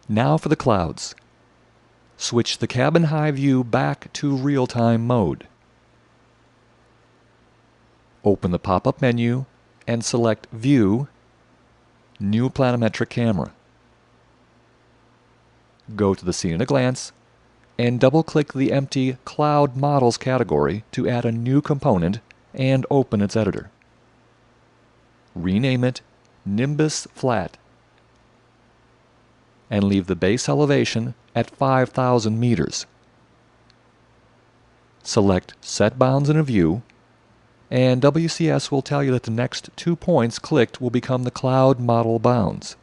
Now for the clouds. Switch the cabin high view back to real-time mode. Open the pop-up menu and select View, New Planimetric Camera. Go to the Scene at a Glance and double-click the empty Cloud Models category to add a new component and open its editor. Rename it Nimbus Flat and leave the base elevation at 5,000 meters. Select Set Bounds in a View, and WCS will tell you that the next 2 points clicked will become the cloud model bounds.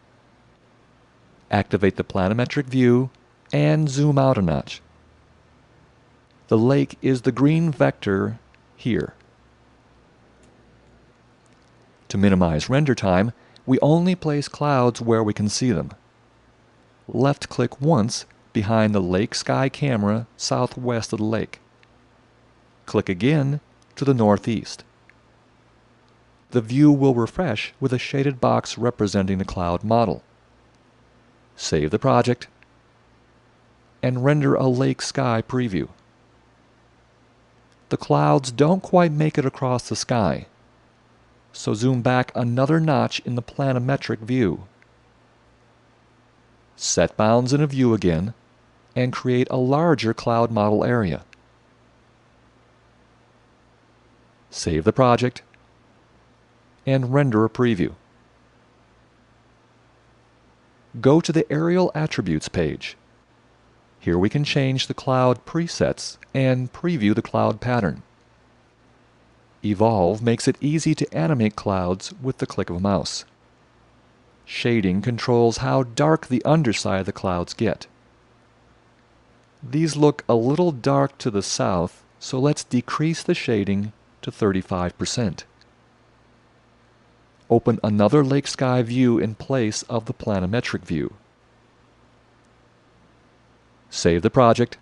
Activate the planimetric view and zoom out a notch. The lake is the green vector here. To minimize render time, we only place clouds where we can see them. Left-click once behind the Lake Sky camera southwest of the lake. Click again to the northeast. The view will refresh with a shaded box representing the cloud model. Save the project and render a Lake Sky preview. The clouds don't quite make it across the sky, so zoom back another notch in the planimetric view. Set bounds in a view again and create a larger cloud model area. Save the project and render a preview. Go to the Aerial Attributes page. Here we can change the cloud presets and preview the cloud pattern. Evolve makes it easy to animate clouds with the click of a mouse. Shading controls how dark the underside of the clouds get. These look a little dark to the south, so let's decrease the shading to 35%. Open another Lake Sky view in place of the planimetric view. Save the project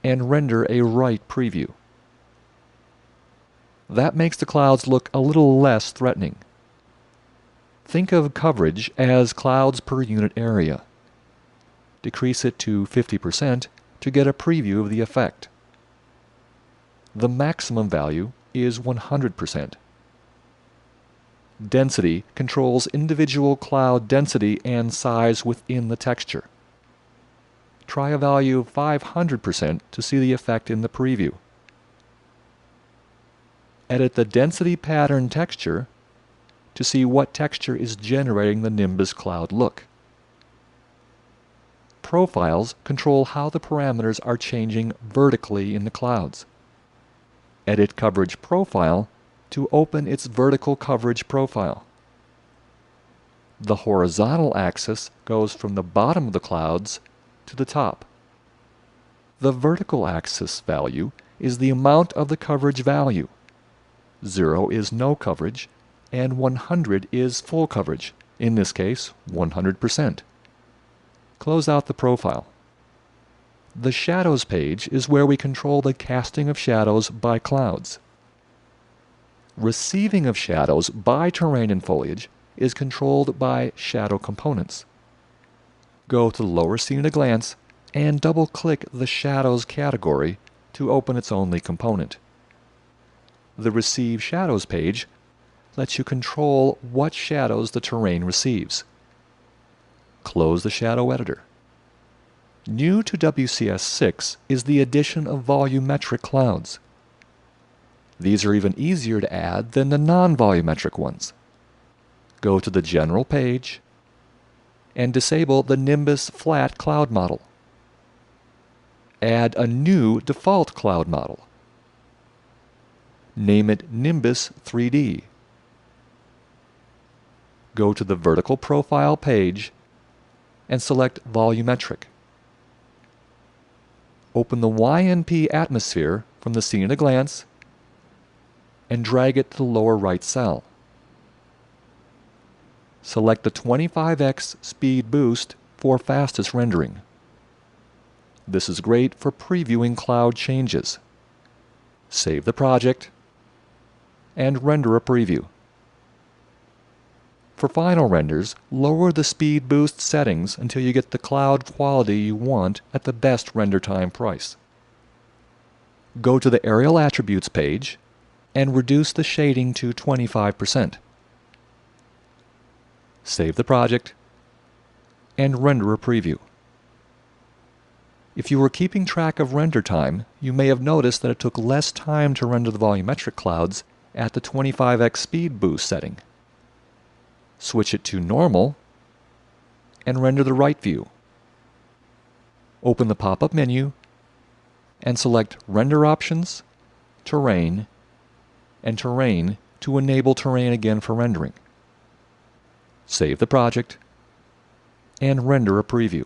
and render a right preview. That makes the clouds look a little less threatening. Think of coverage as clouds per unit area. Decrease it to 50% to get a preview of the effect. The maximum value is 100%. Density controls individual cloud density and size within the texture. Try a value of 500% to see the effect in the preview. Edit the density pattern texture to see what texture is generating the Nimbus cloud look. Profiles control how the parameters are changing vertically in the clouds. Edit Coverage Profile to open its vertical coverage profile. The horizontal axis goes from the bottom of the clouds to the top. The vertical axis value is the amount of the coverage value. 0 is no coverage, and 100 is full coverage, in this case 100%. Close out the profile. The Shadows page is where we control the casting of shadows by clouds. Receiving of shadows by terrain and foliage is controlled by Shadow Components. Go to the lower Scene at a Glance and double-click the Shadows category to open its only component. The Receive Shadows page lets you control what shadows the terrain receives. Close the Shadow Editor. New to WCS 6 is the addition of volumetric clouds. These are even easier to add than the non-volumetric ones. Go to the General page and disable the Nimbus Flat Cloud Model. Add a new default cloud model. Name it Nimbus 3D. Go to the Vertical Profile page and select Volumetric. Open the YNP atmosphere from the Scene at a Glance and drag it to the lower right cell. Select the 25x speed boost for fastest rendering. This is great for previewing cloud changes. Save the project and render a preview. For final renders, lower the speed boost settings until you get the cloud quality you want at the best render time price. Go to the Aerial Attributes page and reduce the shading to 25%. Save the project and render a preview. If you were keeping track of render time, you may have noticed that it took less time to render the volumetric clouds at the 25x speed boost setting. Switch it to normal and render the right view. Open the pop-up menu and select Render Options, Terrain, and Terrain to enable terrain again for rendering. Save the project and render a preview.